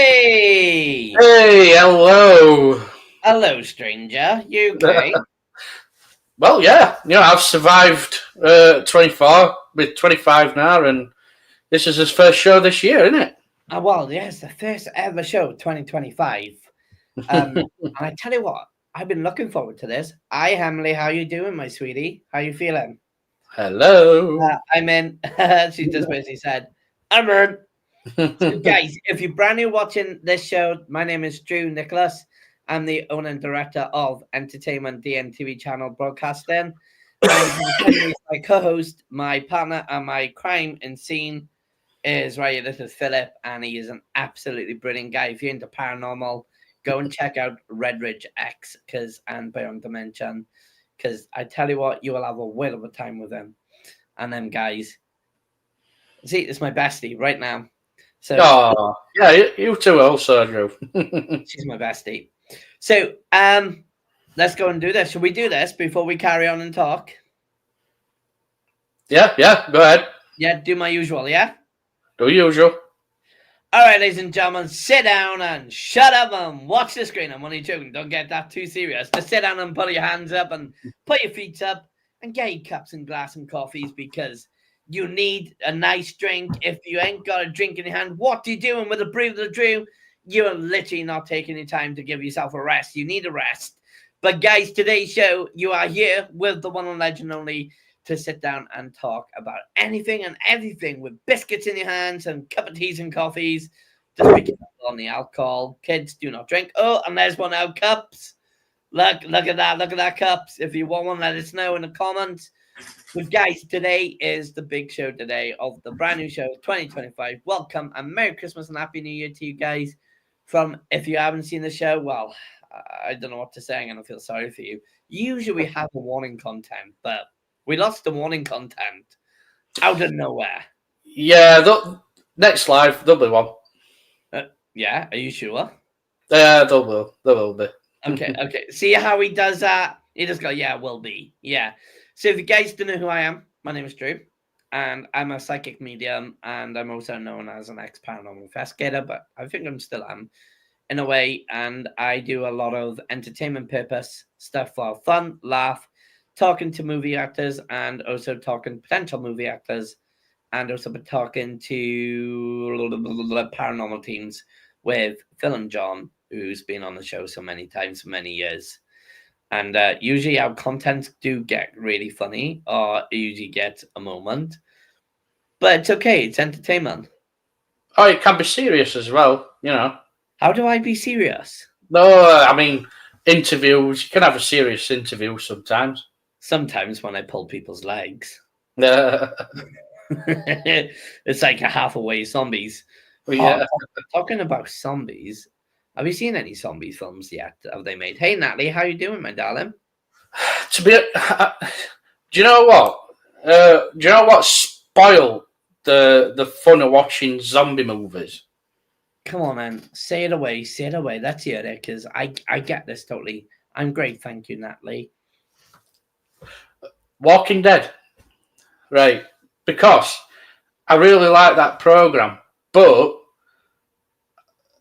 Hey! Hey, hello. Hello, stranger. You okay? Well, yeah, I've survived 24 with 25 now, and this is his first show this year, isn't it? Well, yes, the first ever show, 2025. And I tell you what, I've been looking forward to this. Hi, Emily. How you doing, my sweetie? How you feeling? Hello. I'm in. She just basically said, I'm in. So, guys, if you're brand new watching this show, my name is Drew Nicholas. I'm the owner and director of Entertainment DNTV Channel Broadcasting. And he's my co-host, my partner, and my crime in scene is right. This is Philip, and he is an absolutely brilliant guy. If you're into paranormal, go and check out Red Ridge X and Beyond Dimension, because I tell you what, you will have a whale of a time with him. And them guys. See, it's my bestie right now. So, oh, yeah, you too also, Drew. she's my bestie. So, let's go and do this. Should we do this before we carry on and talk? Yeah, go ahead. Yeah, do my usual, yeah? Do usual. All right, ladies and gentlemen, sit down and shut up and watch the screen. I'm only joking. Don't get that too serious. Just sit down and put your hands up and put your feet up and get your cups and glass and coffees because you need a nice drink. If you ain't got a drink in your hand, what are you doing with a brew of the Drew? You're literally not taking your time to give yourself a rest. You need a rest. But guys, today's show, you are here with the one and legend only to sit down and talk about anything and everything with biscuits in your hands and cup of teas and coffees. Just be careful on the alcohol. Kids, do not drink. Oh, and there's one out, cups. Look at that. Look at that, cups. If you want one, let us know in the comments. But guys, today is the big show today of the brand new show, 2025. Welcome and Merry Christmas and Happy New Year to you guys. If you haven't seen the show, well, I don't know what to say. I'm going to feel sorry for you. Usually we have a warning content, but we lost the warning content out of nowhere. Yeah, next live, there'll be one. Yeah, are you sure? Yeah, there will be. Okay. See how he does that? He just go, yeah, will be. Yeah. So if you guys don't know who I am, my name is Drew, and I'm a psychic medium, and I'm also known as an ex-paranormal investigator, but I think I'm still am in a way, and I do a lot of entertainment purpose stuff for fun, laugh, talking to movie actors and also talking potential movie actors and also talking to paranormal teams with Phil and John, who's been on the show so many times for many years. And usually our contents do get really funny or usually get a moment. But it's okay. It's entertainment. Oh, it can be serious as well, How do I be serious? No, I mean, interviews. You can have a serious interview sometimes. Sometimes when I pull people's legs. Yeah. It's like a half-away zombies. Yeah. Talking about zombies, have you seen any zombie films yet? Have they made? Hey, Natalie, how you doing, my darling? Do you know what? Do you know what spoiled the fun of watching zombie movies? Come on, man. Say it away. Say it away. Let's hear it, because I get this totally. I'm great. Thank you, Natalie. Walking Dead. Right. Because I really like that program, but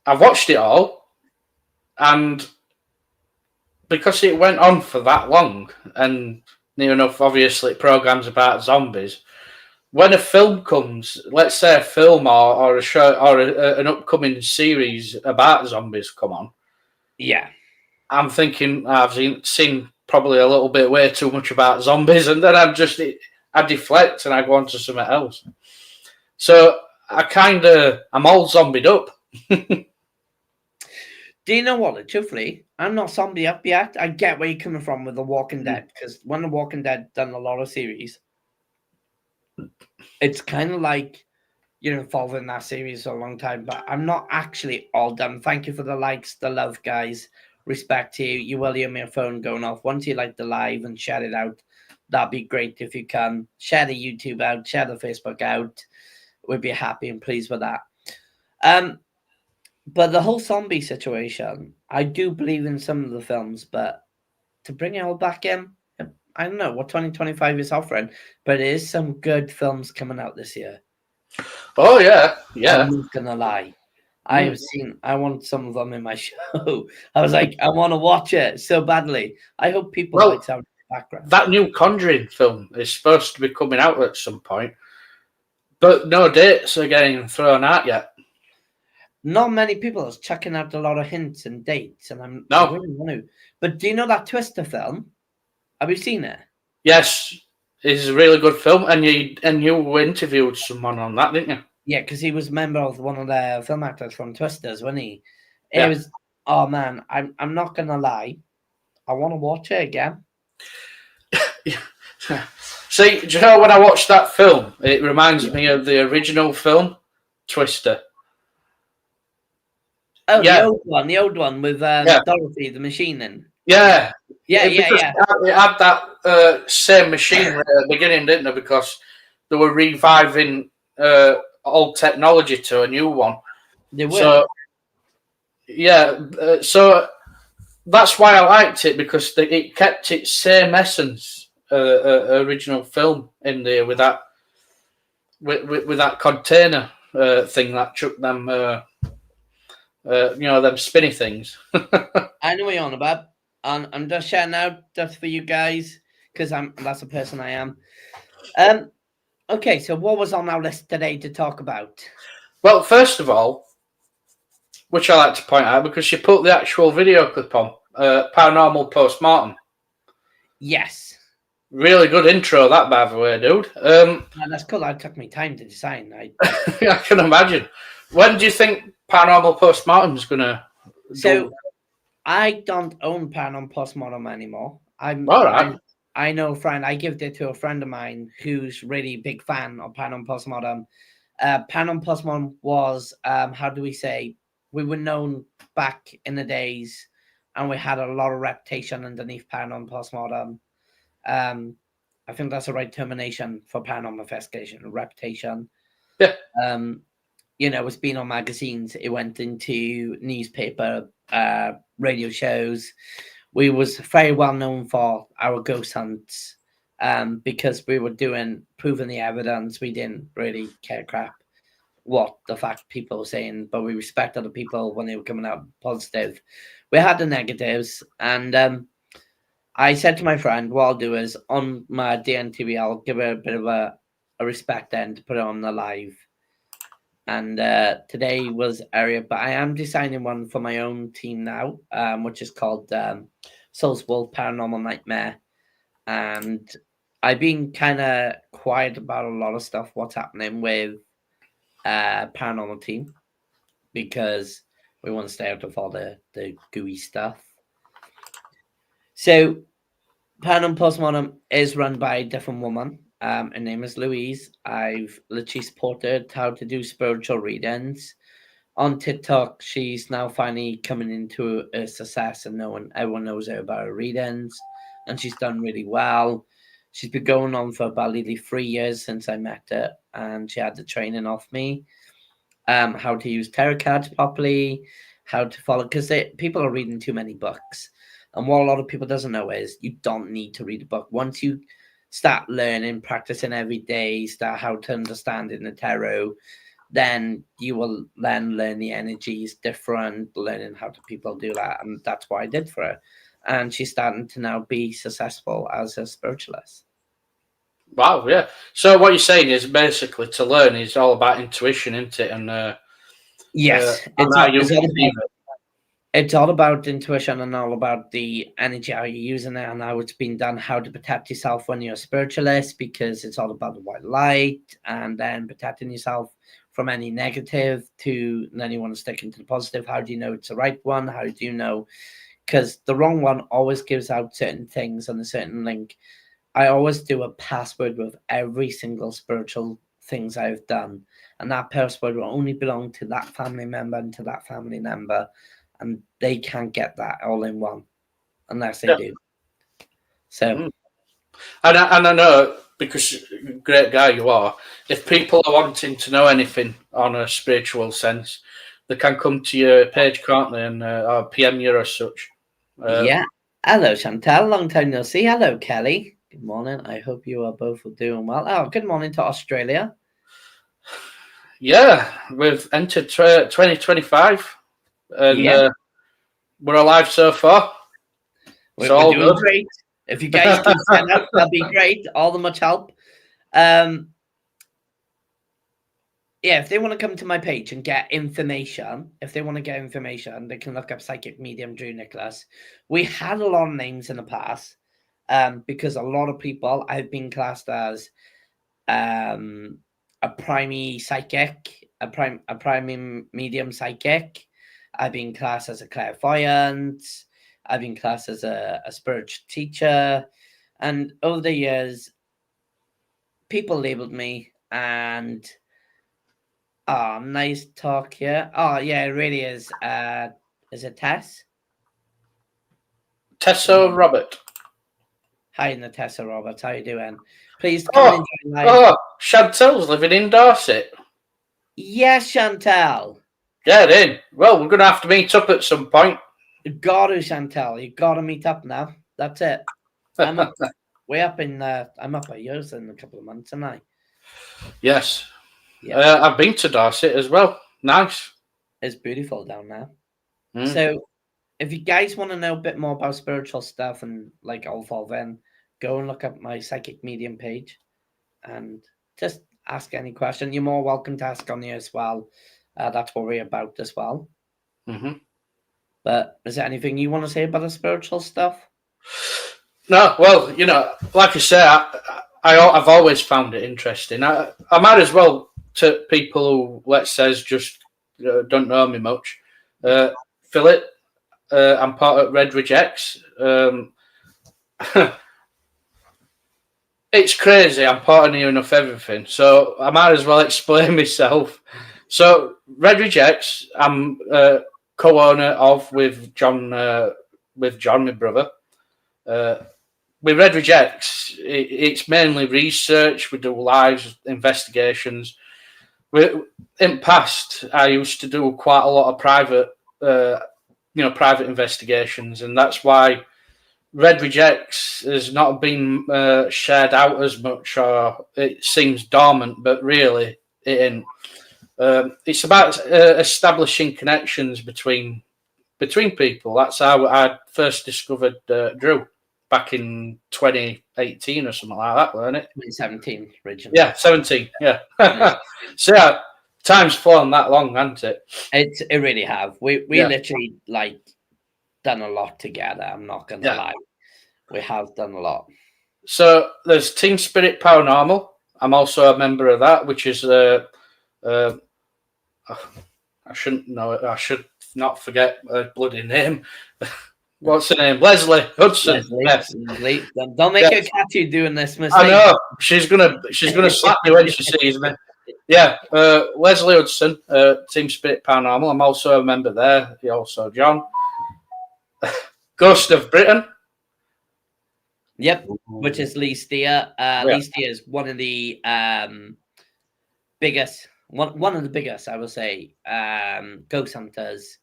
I've watched it all, and because it went on for that long, and near enough, obviously, programs about zombies. When a film comes, let's say a film or a show or an upcoming series about zombies come on, Yeah, I'm thinking I've seen probably a little bit way too much about zombies, and then I deflect and I go on to something else. So I'm all zombied up. Do you know what? Truthfully, I'm not zombie up yet. I get where you're coming from with The Walking Dead, because when The Walking Dead done a lot of series, it's kind of like you're involved in that series for a long time, but I'm not actually all done. Thank you for the likes, the love, guys. Respect to you. You will hear my phone going off. Once you like the live and share it out, that'd be great if you can. Share the YouTube out, share the Facebook out. We'd be happy and pleased with that. But the whole zombie situation, I do believe in some of the films, but to bring it all back in, I don't know what 2025 is offering, but it is some good films coming out this year. Oh yeah. I'm not gonna lie. I want some of them in my show. I was like, I want to watch it so badly. I hope people Well, lights out in the background. that new Conjuring film is supposed to be coming out at some point, but no dates are getting thrown out yet. Not many people are chucking out a lot of hints and dates, and I No. really want to. But do you know that Twister film? Have you seen it? Yes, it's a really good film, and you interviewed someone on that, didn't you? Yeah, because he was a member of one of the film actors from Twisters, wasn't he? It Yeah. was. Oh man, I'm not gonna lie. I want to watch it again. See, do you know when I watched that film, it reminds me of the original film, Twister. Oh, Yeah. the old one with Yeah. Dorothy the machine in. Yeah. Yeah. It had that same machine at the beginning, didn't it? Because they were reviving old technology to a new one. They were. So, yeah. So that's why I liked it, because it kept its same essence, original film in there with that with that container thing that took them, them spinny things. I know what you're on about. And I'm just shouting out just for you guys because that's the person I am. Okay, so what was on our list today to talk about? Well, first of all, which I like to point out because you put the actual video clip on, Paranormal Postmortem. Yes. Really good intro, that, by the way, dude. That's cool. That took me time to design. I can imagine. When do you think Paranormal Postmortem is going to? So, I don't own Paranormal Postmortem anymore. All right. I know a friend. I gave it to a friend of mine who's really big fan of Paranormal Postmortem. Paranormal Postmortem was, how do we say, we were known back in the days, and we had a lot of reputation underneath Paranormal Postmortem. I think that's the right termination for paranormal investigation, reputation. Yeah. It's been on magazines. It went into newspaper, radio shows. We was very well known for our ghost hunts, because we were proving the evidence. We didn't really care crap what the fact people were saying, but we respected the people when they were coming out positive. We had the negatives, and I said to my friend, what I'll do is on my DNTV, I'll give it a bit of a respect then to put it on the live. And today was area, but I am designing one for my own team now, which is called Souls Wolf Paranormal Nightmare. And I've been kind of quiet about a lot of stuff, what's happening with Paranormal Team, because we want to stay out of all the gooey stuff. So Paranormal Postmortem is run by a different woman. Her name is Louise. I've literally supported how to do spiritual readings. On TikTok, she's now finally coming into a success, and everyone knows her about her readings, and she's done really well. She's been going on for about nearly 3 years since I met her, and she had the training off me. How to use tarot cards properly, how to follow, because people are reading too many books. And what a lot of people doesn't know is you don't need to read a book. Once you start learning, practicing every day, start how to understand in the tarot, then you will then learn the energies different, learning how to people do that. And that's what I did for her. And she's starting to now be successful as a spiritualist. Wow, yeah. So what you're saying is basically to learn is all about intuition, isn't it? And yes, it's all about intuition and all about the energy, how you're using it, and how it's been done, how to protect yourself when you're a spiritualist, because it's all about the white light, and then protecting yourself from any negative to then you want to stick into the positive. How do you know it's the right one? How do you know? Because the wrong one always gives out certain things on a certain link. I always do a password with every single spiritual things I've done, and that password will only belong to that family member and to that family member. And they can't get that all in one unless they do. So, and I know, because great guy you are, if people are wanting to know anything on a spiritual sense, they can come to your page, can't they, and or PM you or such. Yeah. Hello, Chantal. Long time no see. Hello, Kelly. Good morning. I hope you are both doing well. Oh, good morning to Australia. Yeah, we've entered 2025, and we're alive so far. We're doing great. If you guys can stand up, that'd be great. All the much help. Yeah, if they want to come to my page and get information, they can look up Psychic Medium Drew Nicholas. We had a lot of names in the past because a lot of people, I've been classed as a primary psychic, a primary medium psychic. I've been classed as a clairvoyant. I've been classed as a spiritual teacher. And over the years, people labeled me and... Oh, nice talk here. Oh, yeah, it really is. Is it Tess? Tessa Robert. Hi, Natessa Roberts. How you doing? Please come and enjoy live. Oh, Chantel's living in Dorset. Yes, Chantel. Get in. Well, we're going to have to meet up at some point. You got to, Chantel. You got to meet up now. That's it. I'm up at yours in a couple of months, am I? Yes. Yeah. I've been to Dorset as well. Nice. It's beautiful down there. So, if you guys want to know a bit more about spiritual stuff and like all then go and look up my Psychic Medium page and just ask any question. You're more welcome to ask on here as well. That's what we're about as well. Mm-hmm. But is there anything you want to say about the spiritual stuff? No, well, like I say, I've always found it interesting. I might as well to people who, let's say, just don't know me much. Philip, I'm part of Red Rejects. It's crazy. I'm part of near enough everything, so I might as well explain myself. So Red Rejects, I'm co-owner of with John, my brother. With Red Rejects, it's mainly research. We do live investigations. In the past, I used to do quite a lot of private investigations, and that's why Red Rejects has not been shared out as much, or it seems dormant, but really it ain't. It's about establishing connections between people. That's how I first discovered Drew back in 2018 or something like that, weren't it? 2017 originally. Yeah, 17. Yeah. So yeah, time's flown that long, hasn't it? It really have. We literally done a lot together. I'm not gonna lie. We have done a lot. So there's Team Spirit Paranormal. I'm also a member of that, which is I shouldn't know it. I should not forget her bloody name. What's her name? Leslie Hudson. Leslie. Don't make her catch you doing this mistake. I know. She's gonna slap me when she sees me. Yeah, Leslie Hudson, Team Spirit Paranormal. I'm also a member there. Also John. Ghost of Britain. Yep, which is Lee Steer. Lee Steer is one of the biggest, I would say, ghost hunters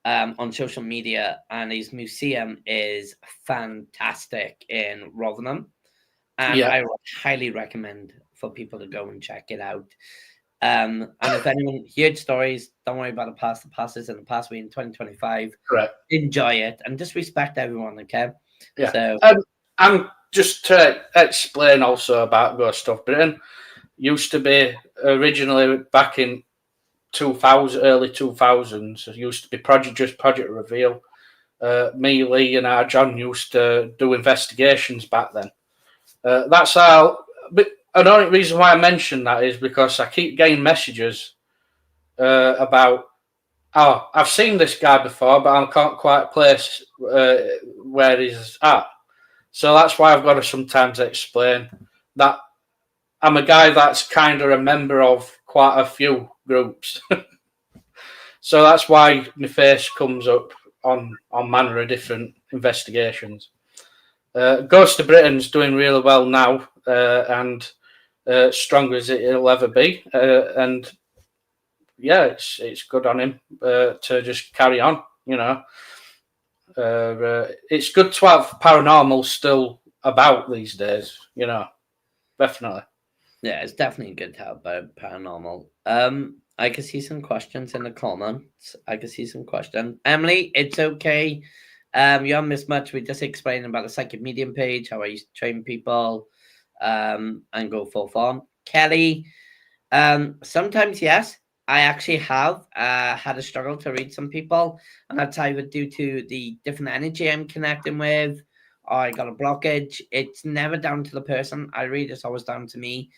on social media, and his museum is fantastic in Rotherham, and I would highly recommend for people to go and check it out. And if anyone heard stories, don't worry about the past. The past is in the past. We're in 2025. Correct. Enjoy it and just respect everyone, okay? Yeah. So, I'm just to explain also about Ghost of Britain. Used to be originally back in 2000, early 2000s. It used to be Project Reveal. Me, Lee, and our John used to do investigations back then. That's how. But the only reason why I mention that is because I keep getting messages about, I've seen this guy before, but I can't quite place where he's at. So that's why I've got to sometimes explain that I'm a guy that's kind of a member of quite a few groups. So that's why my face comes up on manner of different investigations. Ghost of Britain's doing really well now, and strong as it'll ever be. And yeah, it's good on him to just carry on, it's good to have paranormal still about these days, definitely. Yeah, it's definitely good to have paranormal. I can see some questions in the comments. I can see some questions. Emily, it's okay. You haven't missed much. We're just explaining about the psychic medium page, how I used to train people, and go full form. Kelly, sometimes yes, I actually have had a struggle to read some people, and that's either due to the different energy I'm connecting with, or I got a blockage. It's never down to the person I read; it's always down to me.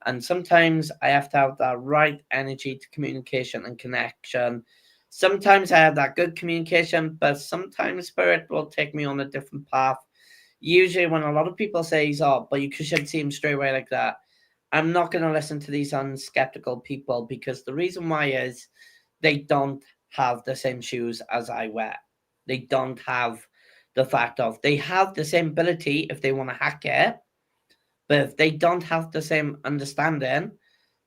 And sometimes I have to have that right energy to communication and connection. Sometimes I have that good communication, but sometimes spirit will take me on a different path. Usually, when a lot of people say, "Oh, but you should see him straight away like that," I'm not going to listen to these unskeptical people because the reason why is they don't have the same shoes as I wear. They don't have the fact of they have the same ability if they want to hack it, but if they don't have the same understanding,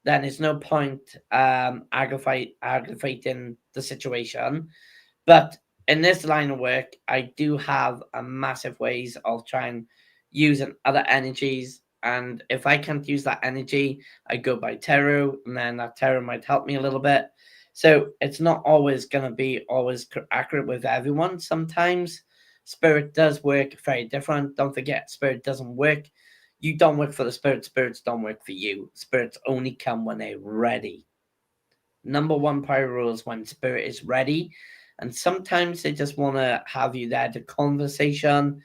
then it's no point aggravating the situation. But in this line of work, I do have a massive ways of trying using other energies. And if I can't use that energy, I go by tarot, and then that tarot might help me a little bit. So it's not always going to be always accurate with everyone. Sometimes spirit does work very different. Don't forget, spirit doesn't work. You don't work for the spirit. Spirits don't work for you. Spirits only come when they're ready. Number one pyro rule is when spirit is ready, and sometimes they just want to have you there to conversation.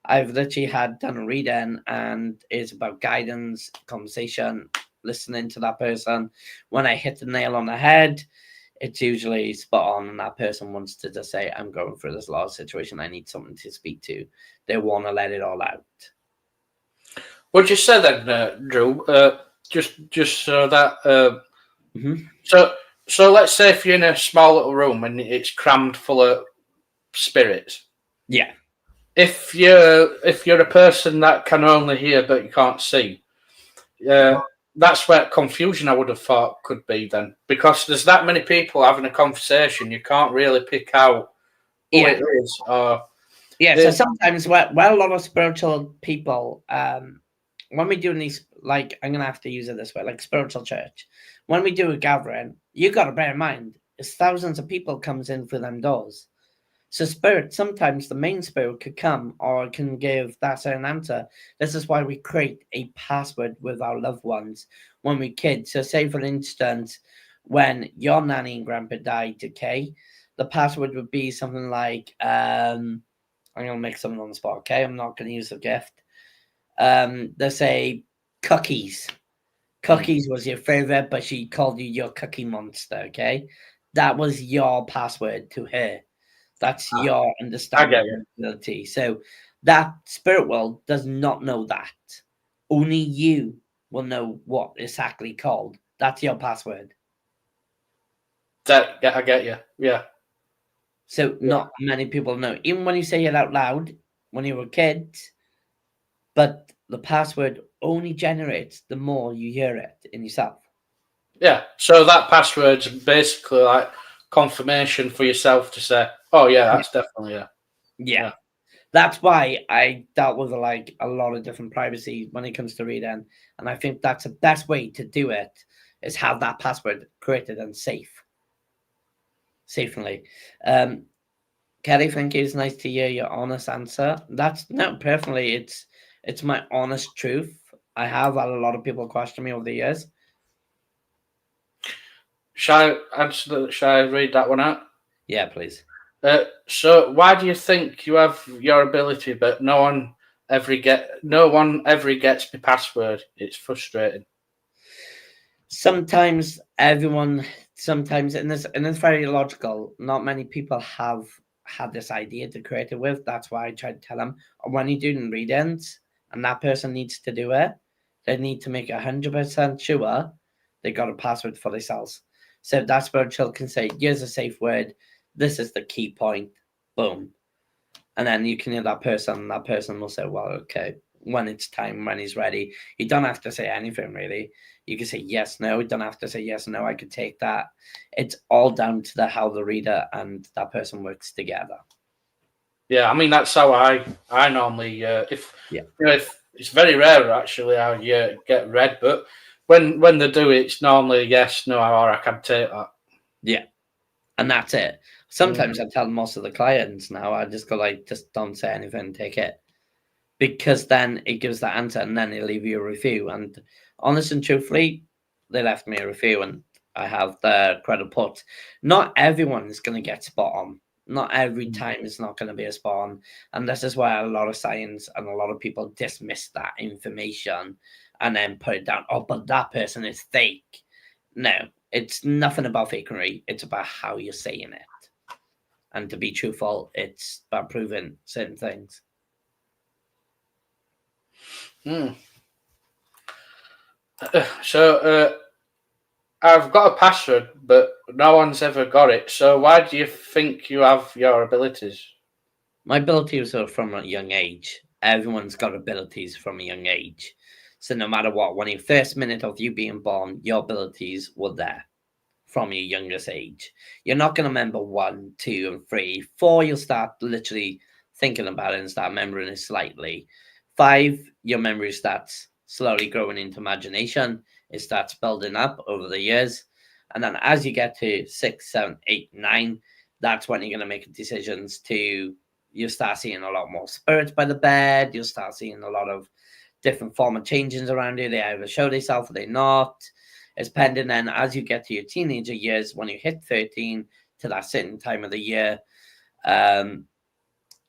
I've literally had done a reading and it's about guidance, conversation, listening to that person. When I hit the nail on the head, it's usually spot on, and that person wants to just say, I'm going through this large situation, I need someone to speak to. They want to let it all out. What'd you say then, Drew? Just so that Mm-hmm. so let's say if you're in a small little room and it's crammed full of spirits. Yeah. If you're a person that can only hear but you can't see, that's where confusion I would have thought could be then, because there's that many people having a conversation, you can't really pick out who Yeah. it is. Or So sometimes where a lot of spiritual people, when we do these, like, I'm gonna have to use it this way, like spiritual church, when we do a gathering, you got to bear in mind, it's thousands of people comes in through them doors. So spirit, sometimes the main spirit could come or can give that certain answer. This is why we create a password with our loved ones when we kids. So say for instance, when your nanny and grandpa died, okay, the password would be something like I'm gonna make something on the spot, okay? I'm not gonna use the gift. They say cookies. Cookies was your favorite, but she called you your cookie monster, okay? That was your password to her. That's your I understanding get you. ability. So that spirit world does not know that. Only you will know what exactly called. That's your password. I get you. Yeah. So Yeah. not many people know. Even when you say it out loud when you were kids, but the password only generates the more you hear it in yourself. Yeah. So that password's basically like confirmation for yourself to say, oh yeah, Yeah. that's definitely yeah. Yeah. That's why I dealt with like a lot of different privacy when it comes to reading. And I think that's the best way to do it is have that password created and safely. Kelly, thank you. It's nice to hear your honest answer. That's no, personally, it's my honest truth. I have had a lot of people question me over the years. Shall I read that one out? Yeah, please. So why do you think you have your ability, but no one ever gets my password? It's frustrating. Sometimes everyone, sometimes, and it's very logical. Not many people have had this idea to create it with. That's why I try to tell them when you're doing readings and that person needs to do it, they need to make 100% sure they got a password for themselves. So that's where Chill can say, here's a safe word. This is the key point. Boom. And then you can hear that person, and that person will say, well, okay, when it's time, when he's ready. You don't have to say anything really. You can say yes, no. You don't have to say yes, no. I could take that. It's all down to how the reader and that person works together. Yeah, I mean that's how I normally if Yeah. if it's very rare actually I get read, but when they do it, it's normally yes, no, or I can take that. Yeah. And that's it. Sometimes I tell most of the clients now, I just go like, just don't say anything, take it. Because then it gives the answer and then they leave you a review. And honest and truthfully, they left me a review and I have the credit put. Not everyone is going to get spot on. Not every time is not going to be a spot on. And this is why a lot of science and a lot of people dismiss that information and then put it down. Oh, but that person is fake. No, it's nothing about fakery. It's about how you're saying it. And to be truthful, it's about proving certain things. So I've got a password, but no one's ever got it. So why do you think you have your abilities? My abilities are from a young age. Everyone's got abilities from a young age. So no matter what, when the first minute of you being born, your abilities were there from your youngest age. You're not going to remember 1, 2, and 3. 4, you'll start literally thinking about it and start remembering it slightly. 5, your memory starts slowly growing into imagination. It starts building up over the years. And then as you get to 6, 7, 8, 9, that's when you're going to make decisions to, you'll start seeing a lot more spirits by the bed. You'll start seeing a lot of different form of changes around you. They either show themselves or they not. It's pending then as you get to your teenager years, when you hit 13 to that certain time of the year,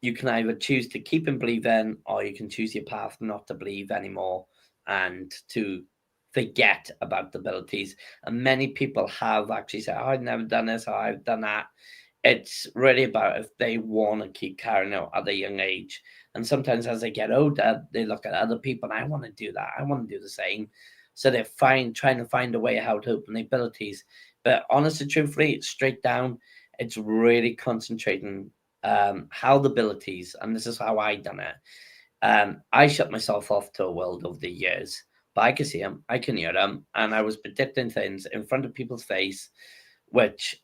you can either choose to keep and believe in, or you can choose your path not to believe anymore and to forget about the abilities. And many people have actually said, oh, I've never done this or I've done that. It's really about if they want to keep carrying out at a young age. And sometimes as they get older, they look at other people and I want to do that. I want to do the same. So they're trying to find a way how to open the abilities. But honestly, truthfully, straight down, it's really concentrating how the abilities, and this is how I done it. I shut myself off to a world of the years, but I can see them, I can hear them, and I was predicting things in front of people's face, which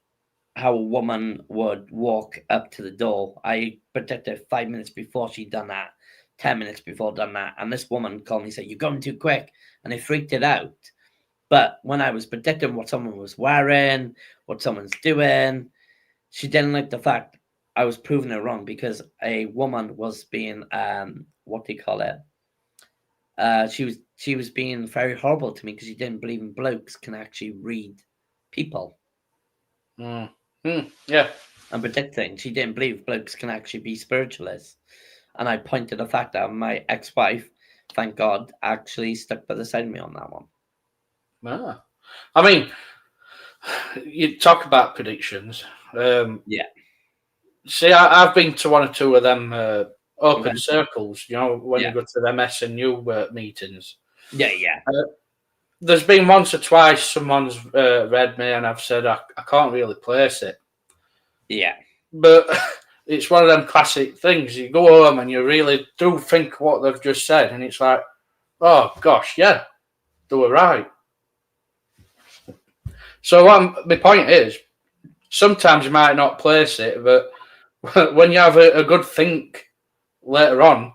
how a woman would walk up to the door. I predicted 5 minutes before she done that, 10 minutes before done that, and this woman called me and said, "You're going too quick," and I freaked it out. But when I was predicting what someone was wearing, what someone's doing, she didn't like the fact I was proving her wrong because a woman was being what do you call it? She was being very horrible to me because she didn't believe in blokes can actually read people Yeah. and predict things. She didn't believe blokes can actually be spiritualists. And I pointed the fact out my ex-wife, thank God, actually stuck by the side of me on that one. I mean, you talk about predictions. Yeah. See, I've been to 1 or 2 of them open circles, you know, when you go to them SNU meetings. Yeah. There's been once or twice someone's read me and I've said I can't really place it. Yeah. But it's one of them classic things. You go home and you really do think what they've just said, and it's like, oh gosh, yeah, they were right. So my point is, sometimes you might not place it, but when you have a good think later on,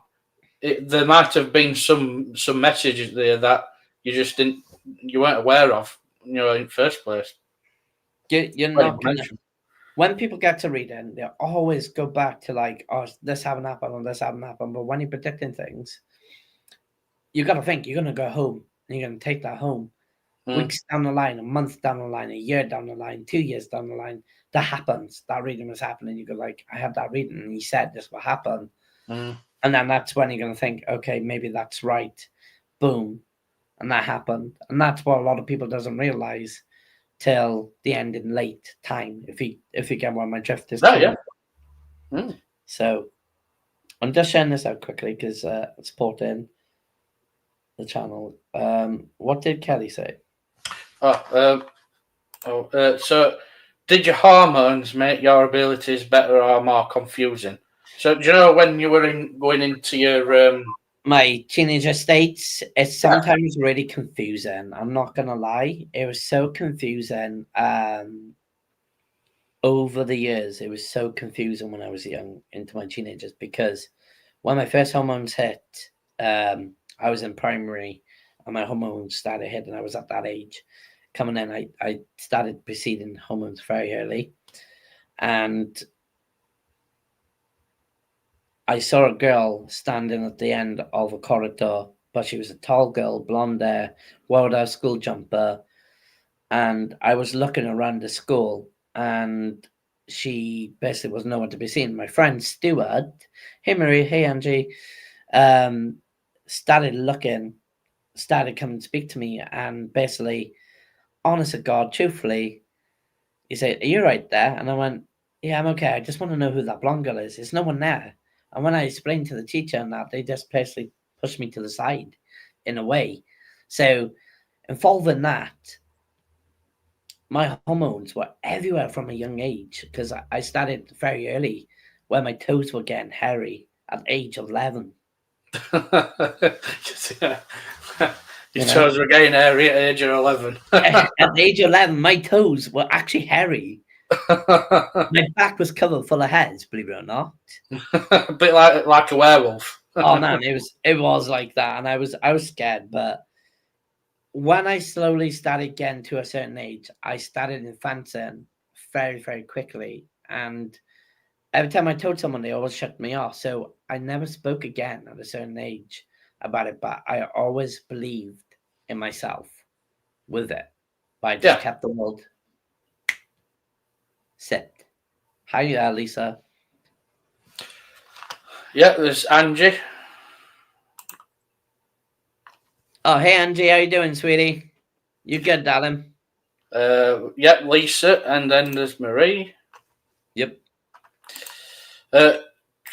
there might have been some messages there that you weren't aware of, you know, in the first place. You're not gonna. When people get to reading, they always go back to like, oh, this haven't happened or this haven't happened. But when you're predicting things, you got to think you're going to go home and you're going to take that home. Weeks down the line, a month down the line, a year down the line, 2 years down the line, that happens. That reading was happening. You go like, I had that reading and he said this will happen. And then that's when you're going to think, okay, maybe that's right. Boom. And that happened. And that's what a lot of people doesn't realize till the end in late time, if you get where my drift is. So I'm just sharing this out quickly because it's supporting the channel. What did Kelly say? So did your hormones make your abilities better or more confusing? So do you know when you were going into your my teenager states, it's sometimes really confusing. I'm not gonna lie, it was so confusing. Over the years, it was so confusing when I was young into my teenagers because when my first hormones hit, I was in primary and my hormones started hitting. I was at that age. Coming in, I started preceding hormones very early. And I saw a girl standing at the end of a corridor, but she was a tall girl, blonde hair, wore a school jumper. And I was looking around the school, and she basically was nowhere to be seen. My friend Stuart, hey Marie, hey Angie, started coming to speak to me, and basically, honest to God, truthfully, he said, "Are you right there?" And I went, "Yeah, I'm okay. I just want to know who that blonde girl is. There's no one there." And when I explained to the teacher and that, they just basically pushed me to the side in a way. So, involving that, my hormones were everywhere from a young age because I started very early where my toes were getting hairy at age of 11. Your toes were getting hairy at age of 11. At the age of 11, my toes were actually hairy. My back was covered full of hairs, believe it or not. A bit like a werewolf. Oh man, it was like that, and I was scared. But when I slowly started getting to a certain age, I started advancing very, very quickly. And every time I told someone, they always shut me off. So I never spoke again at a certain age about it. But I always believed in myself with it. But I just kept the world set. How you there, Lisa? Yeah, there's Angie. Oh, hey Angie, how you doing, sweetie? You good, darling? Yep, Lisa, and then there's Marie. Yep.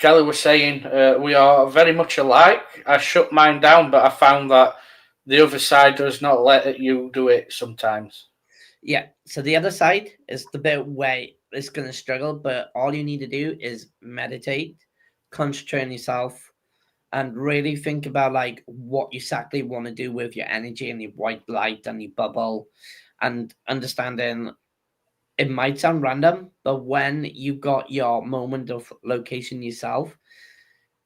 Kelly was saying we are very much alike. I shut mine down, but I found that the other side does not let you do it sometimes. Yeah, so the other side is the bit where it's going to struggle, but all you need to do is meditate, concentrate on yourself, and really think about like what you exactly want to do with your energy and your white light and your bubble, and understanding it might sound random, but when you got your moment of location yourself,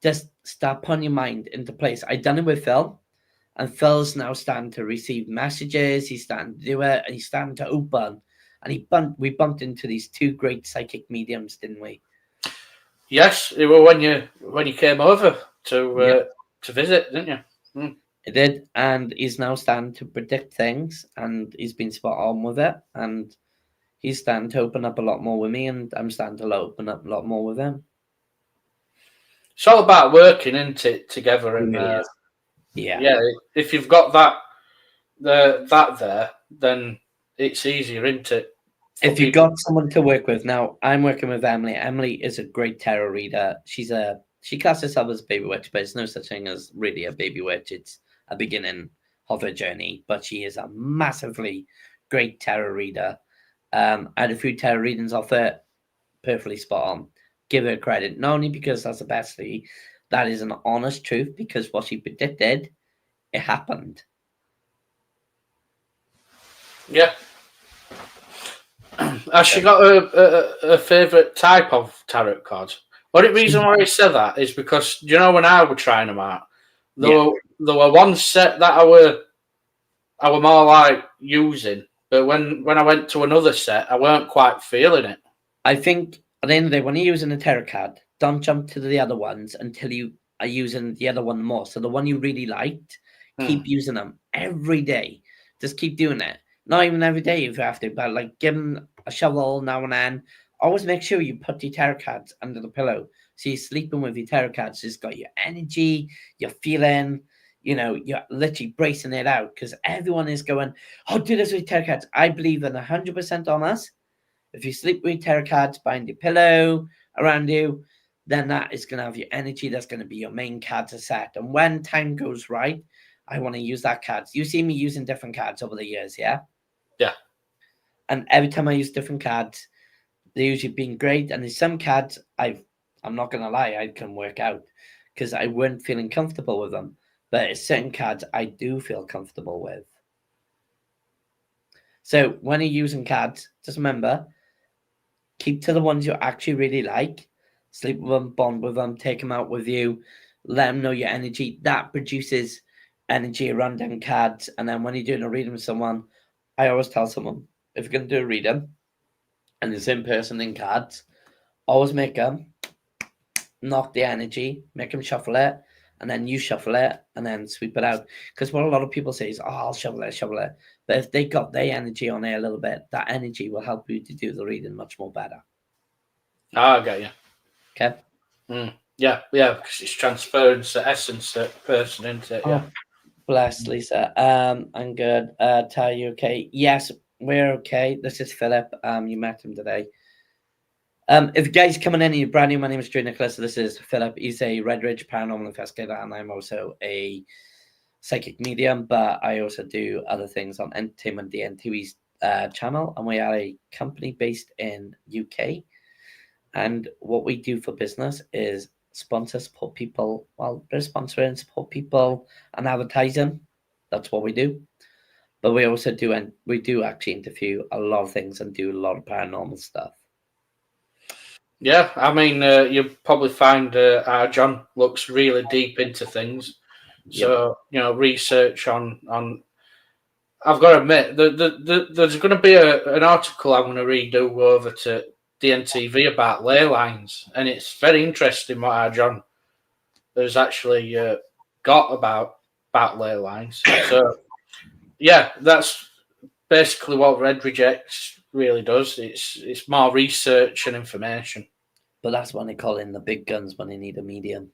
just start putting your mind into place. I done it with Phil. And Phil's now starting to receive messages. He's starting to do it, and he's starting to open. And we bumped into these two great psychic mediums, didn't we? Yes, it was when you came over to visit, didn't you? Mm. It did, and he's now starting to predict things, and he's been spot on with it. And he's starting to open up a lot more with me, and I'm starting to open up a lot more with him. It's all about working, isn't it, together? And yeah, if you've got that there, then it's easier, isn't it? If you've got someone to work with, now I'm working with Emily. Emily is a great tarot reader. She classes herself as a baby witch, but it's no such thing as really a baby witch. It's a beginning of her journey, but she is a massively great tarot reader. I had a few tarot readings off her, perfectly spot on. Give her credit, not only because that's the best thing, that is an honest truth, because what she predicted, it happened. Yeah. Has she got a favourite type of tarot cards? Only reason why I said that is because, you know, when I was trying them out, there were one set that I were more like using, but when I went to another set, I weren't quite feeling it. I think at the end of the day, when you're using a tarot card, don't jump to the other ones until you are using the other one more. So the one you really liked, keep using them every day. Just keep doing it. Not even every day if you have to, but like give them a shovel now and then. Always make sure you put your tarot cards under the pillow. So you're sleeping with your tarot cards. It's got your energy, your feeling, you know, you're literally bracing it out because everyone is going, oh, do this with tarot cards. I believe in 100% on us. If you sleep with tarot cards behind your pillow, around you, then that is going to have your energy. That's going to be your main card to set. And when time goes right, I want to use that card. You see me using different cards over the years, yeah? Yeah. And every time I use different cards, they usually been great. And there's some cards I'm not going to lie, I can work out because I weren't feeling comfortable with them. But certain cards I do feel comfortable with. So when you're using cards, just remember, keep to the ones you actually really like. Sleep with them, bond with them, take them out with you, let them know your energy. That produces energy around them cards. And then when you're doing a reading with someone, I always tell someone, if you're going to do a reading and it's in person in cards, always make them knock the energy, make them shuffle it, and then you shuffle it and then sweep it out. Because what a lot of people say is, oh, I'll shuffle it, shuffle it. But if they got their energy on there a little bit, that energy will help you to do the reading much more better. I get you. Okay. Yeah, because it's transferring the essence of the person into it. Yeah. Bless, Lisa. I'm good. Ty, you okay? Yes, we're okay. This is Philip. You met him today. If you guys coming in and you're brand new, my name is Drew Nicholas. This is Philip. He's a Red Ridge paranormal investigator, and I'm also a psychic medium, but I also do other things on Entertainment DNTV's channel, and we are a company based in UK. And what we do for business is sponsor, support people. Well, we're sponsoring, support people, and advertising. That's what we do. But we also do, and we do actually interview a lot of things and do a lot of paranormal stuff. Yeah, I mean, you'll probably find our John looks really deep into things. So, research on. I've got to admit, there's going to be an article I'm going to redo over to DNTV about ley lines, and it's very interesting what our John has actually got about ley lines. So, yeah, that's basically what Red Rejects really does. It's more research and information. But that's when they call in the big guns when they need a medium.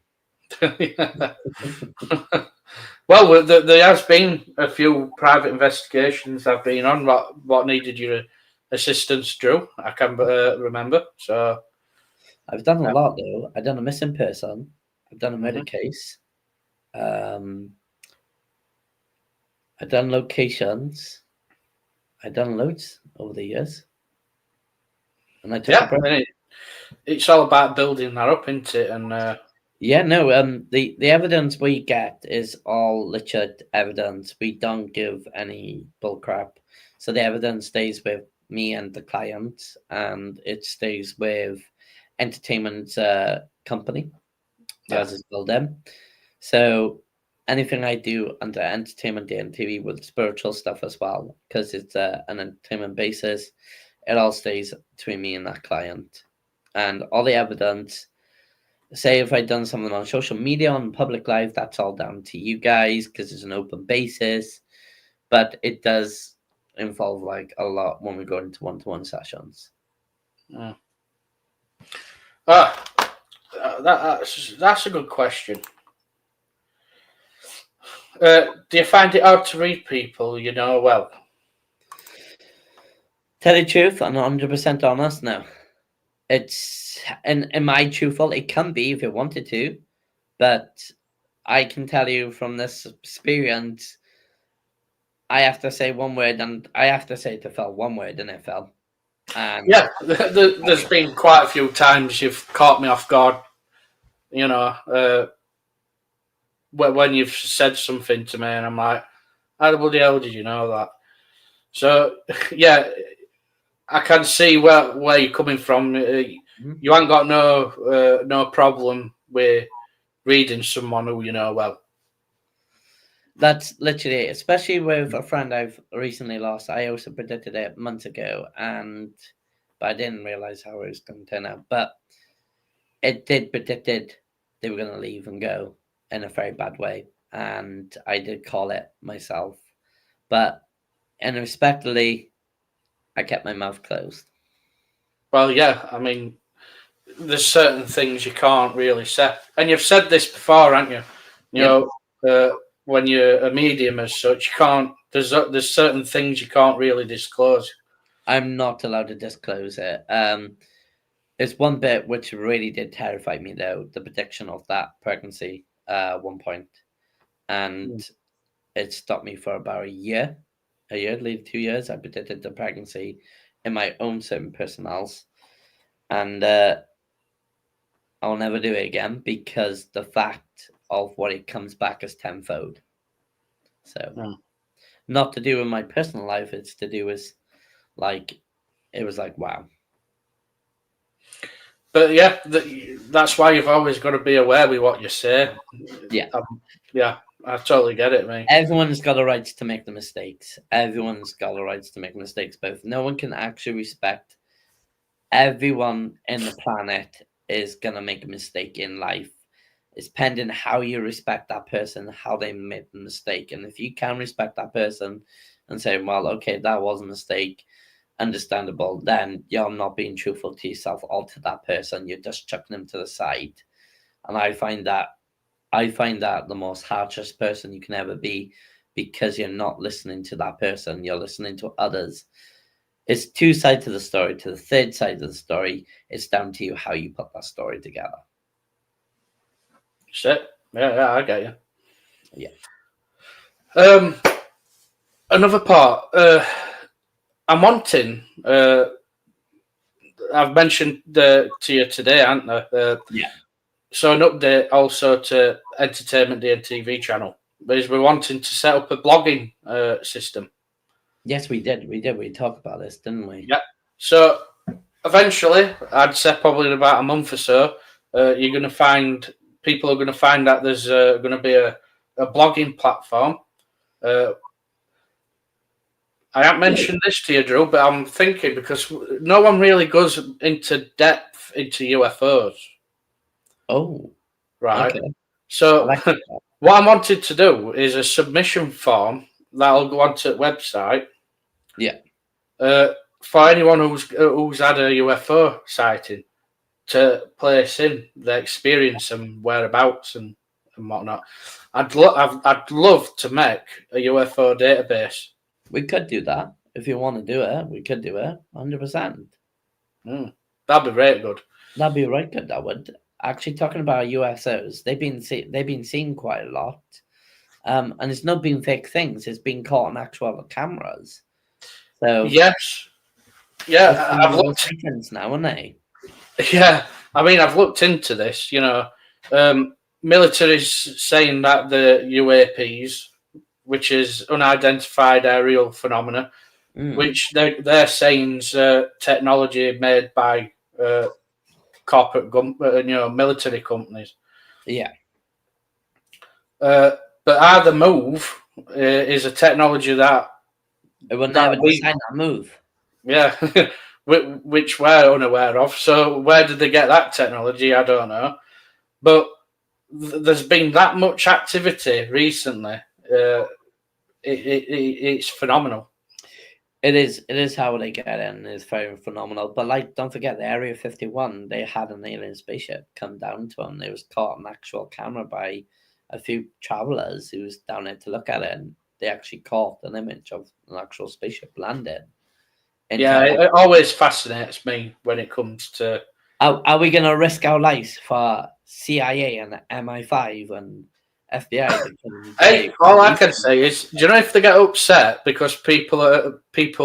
Well, there has been a few private investigations I've been on. What needed your assistance, Drew? I can remember. So I've done a lot though. I've done a missing person. I've done a murder case. I've done locations. I've done loads over the years. And I took a break. It's all about building that up, isn't it? And the evidence we get is all legit evidence. We don't give any bullcrap. So the evidence stays with me and the client, and it stays with entertainment company, as is called them. So anything I do under entertainment DNTV with spiritual stuff as well, because it's an entertainment basis, it all stays between me and that client. And all the evidence, say if I'd done something on social media, on public life, that's all down to you guys because it's an open basis. But it does involve like a lot when we go into one-to-one sessions. That's a good question. Do you find it hard to read people you know well? Tell the truth, I'm 100% honest. No, it's in my truthful. It can be if you wanted to, but I can tell you from this experience, I have to say one word, and I have to say to Phil one word, and it fell. Yeah, there's been quite a few times you've caught me off guard. You know, when you've said something to me, and I'm like, "How the bloody hell did you know that?" So, yeah, I can see where you're coming from. You ain't got no problem with reading someone who you know well. That's literally it, especially with a friend I've recently lost. I also predicted it months ago, but I didn't realize how it was going to turn out. But it did predicted they were going to leave and go in a very bad way, and I did call it myself. But respectfully, I kept my mouth closed. Well, yeah, I mean, there's certain things you can't really say, and you've said this before, haven't you? You know, when you're a medium as such, you can't. There's certain things you can't really disclose. I'm not allowed to disclose it. There's one bit which really did terrify me, though, the prediction of that pregnancy at one point. And it stopped me for about a year, lead 2 years. I predicted the pregnancy in my own certain personals. And I'll never do it again because the fact of what it comes back as tenfold. So, not to do with my personal life, it's to do with, like, it was like, wow. But yeah, that's why you've always got to be aware with what you say. Yeah. Yeah. I totally get it, mate. Everyone's got a right to make the mistakes. Everyone's got a right to make mistakes. Both no one can actually respect everyone in the planet is gonna make a mistake in life. It's pending how you respect that person, how they made the mistake. And if you can respect that person and say, well, okay, that was a mistake, understandable, then you're not being truthful to yourself or to that person. You're just chucking them to the side. And I find that the most harshest person you can ever be, because you're not listening to that person, you're listening to others. It's two sides to the story. To the third side of the story, it's down to you how you put that story together. Shit. Yeah, I get you. Yeah. Another part. I'm wanting. I've mentioned to you today, haven't I? Yeah. So an update also to Entertainment Day and TV channel is we're wanting to set up a blogging system. Yes, we did. We talked about this, didn't we? Yeah. So eventually, I'd say probably in about a month or so, you're going to find people are going to find that there's going to be a blogging platform. I haven't mentioned this to you, Drew, but I'm thinking because no one really goes into depth into UFOs. Oh, right. Okay. So what I wanted to do is a submission form that'll go onto the website. Yeah. For anyone who's had a UFO sighting, to place in their experience and whereabouts and whatnot. I'd love to make a UFO database. We could do that if you want to do it. We could do it 100%. That'd be very good. That'd be right good. That would. Actually, talking about UFOs, they've been seen quite a lot, and it's not been fake things. It's been caught on actual cameras. So yes, yeah, I've looked now, aren't they? Yeah, I mean, I've looked into this. You know, military's saying that the UAPs, which is unidentified aerial phenomena, which they're saying is technology made by corporate, military companies. Yeah. But either move is a technology that it will never design that move. Yeah, which we're unaware of. So where did they get that technology? I don't know. But there's been that much activity recently. It's phenomenal. It is how they get in. It's very phenomenal. But like, don't forget the Area 51. They had an alien spaceship come down to them. It was caught on actual camera by a few travelers who was down there to look at it, and they actually caught an image of an actual spaceship landing. Yeah, it always fascinates me when it comes to. Are we going to risk our lives for CIA and MI5 and FBI? Hey, all I can say is, do you know if they get upset because people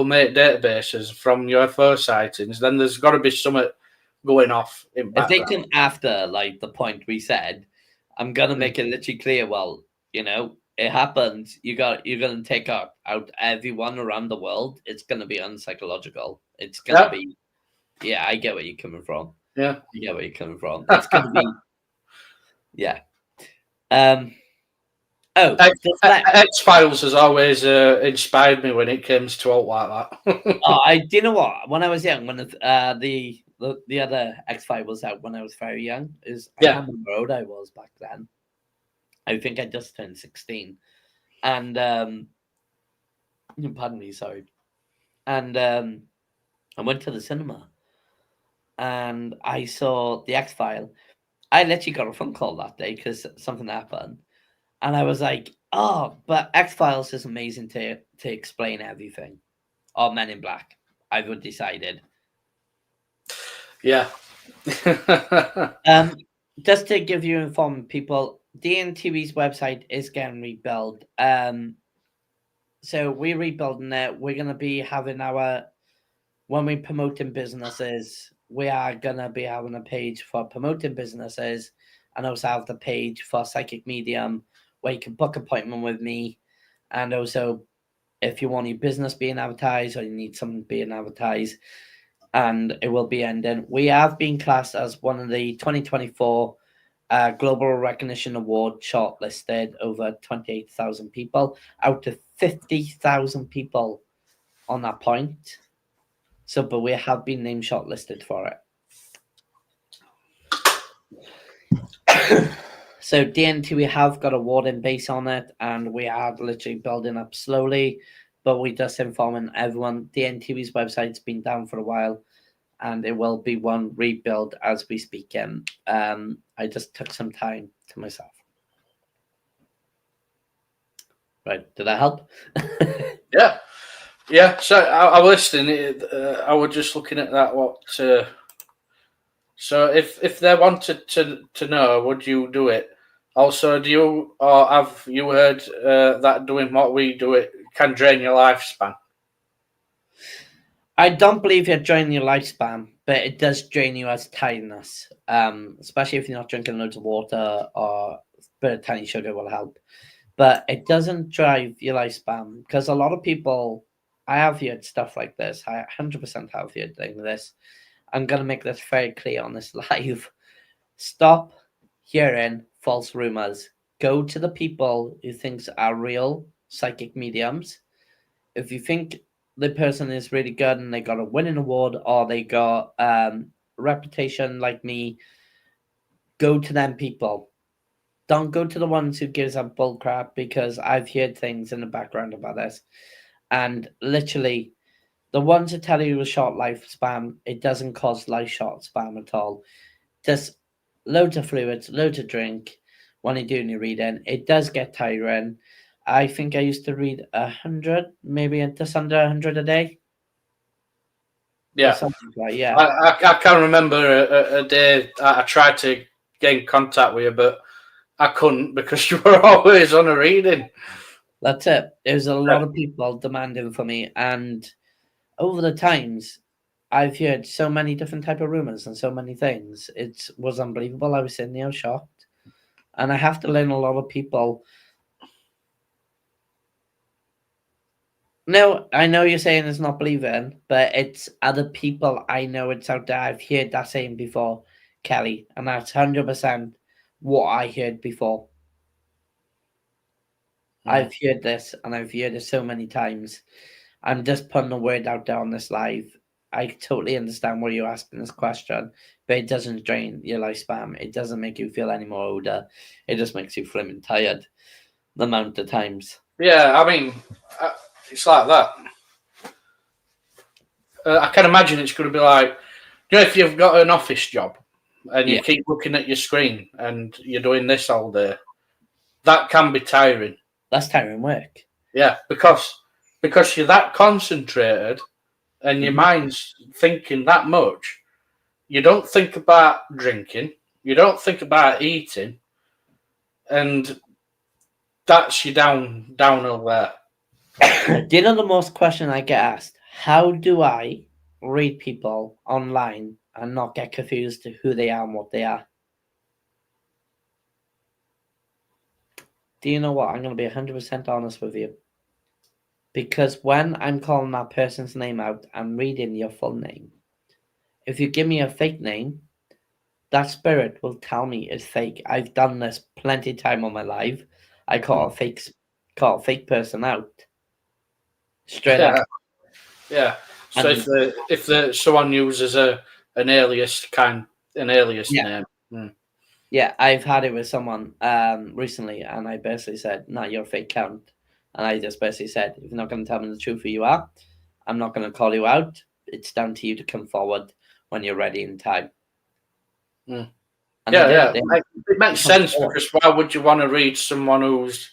make databases from UFO sightings, then there's got to be something going off in background. If they come after like the point we said, I'm gonna make it literally clear. Well, it happens. You're gonna take out everyone around the world. It's gonna be unpsychological. It's gonna be. Yeah, I get where you're coming from. Yeah, I get where you're coming from. It's gonna be. Yeah. X-Files has always inspired me when it comes to all like that. Do you know what? When I was young, when the other X-Files was out when I was very young, I can't remember how old I was back then. I think I just turned 16, and pardon me, sorry, and I went to the cinema, and I saw the X-File. I literally got a phone call that day because something happened. And I was like, oh, but X-Files is amazing to explain everything. Or Men in Black, I've decided. Yeah. Just to give you informed people, DNTV's website is getting rebuilt. So we're rebuilding it. We're going to be having when we're promoting businesses, we are going to be having a page for promoting businesses and also have the page for Psychic Medium where you can book an appointment with me. And also, if you want your business being advertised or you need something being advertised, and it will be ending. We have been classed as one of the 2024 Global Recognition Award shortlisted over 28,000 people out of 50,000 people on that point. So, but we have been named shortlisted for it. So DNT, we have got a awarding base on it, and we are literally building up slowly. But we just informing everyone, DNTV's website's been down for a while, and it will be one rebuild as we speak. And I just took some time to myself. Right, did that help? Yeah. So I was listening. I was just looking at that. So if they wanted to know, would you do it? Also, do you or have you heard that doing what we do it can drain your lifespan? I don't believe you're draining your lifespan, but it does drain you as tiredness. Especially if you're not drinking loads of water, or a bit of tiny sugar will help. But it doesn't drive your lifespan, because a lot of people, I have heard stuff like this. I 100% have heard this. I'm going to make this very clear on this live. Stop hearing false rumors. Go to the people who think are real psychic mediums. If you think the person is really good and they got a winning award, or they got reputation like me, go to them people. Don't go to the ones who gives up bull crap, because I've heard things in the background about this. And literally, the ones that tell you a short lifespan, it doesn't cause life short span at all. Just loads of fluids, loads of drink when you're doing your reading. It does get tiring. I think I used to read 100, maybe just under 100 a day. Yeah, like, yeah. I can remember a day I tried to get in contact with you, but I couldn't because you were always on a reading. That's it. There's a lot of people demanding for me, and over the times, I've heard so many different type of rumors and so many things. It was unbelievable. I was sitting there shocked, and I have to learn a lot of people. No, I know you're saying it's not believing, but it's other people I know it's out there. I've heard that saying before, Kelly, and that's 100% what I heard before. I've heard this, and I've heard it so many times. I'm just putting a word out there on this live. I totally understand why you're asking this question, but it doesn't drain your lifespan. It doesn't make you feel any more older. It just makes you flipping tired the amount of times. Yeah, I mean, it's like that. I can imagine it's going to be like, if you've got an office job and you keep looking at your screen and you're doing this all day, that can be tiring. That's tiring work. Yeah, because you're that concentrated and your mind's thinking that much. You don't think about drinking. You don't think about eating. And that's you downhill there. Do you know the most question I get asked? How do I read people online and not get confused to who they are and what they are? Do you know what? I'm going to be 100% honest with you. Because when I'm calling that person's name out, I'm reading your full name. If you give me a fake name, that spirit will tell me it's fake. I've done this plenty of time on my life. I caught a fake person out. Straight up. Yeah. So if someone uses an alias name. Yeah, I've had it with someone recently, and I basically said, "No, you're a fake count," and I just basically said, "If you're not going to tell me the truth who you are, I'm not going to call you out. It's down to you to come forward when you're ready in time." And it makes sense, because why would you want to read someone who's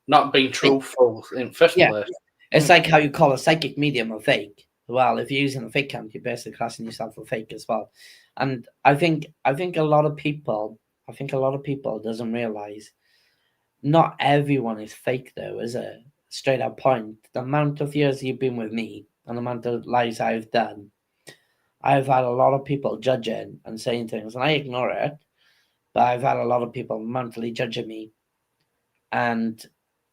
not being truthful in first place? It's like how you call a psychic medium a fake. Well, if you're using a fake count, you're basically classing yourself a fake as well. And I think a lot of people doesn't realize not everyone is fake, though, is it? Straight up point. The amount of years you've been with me and the amount of lives I've done, I've had a lot of people judging and saying things, and I ignore it. But I've had a lot of people mentally judging me. And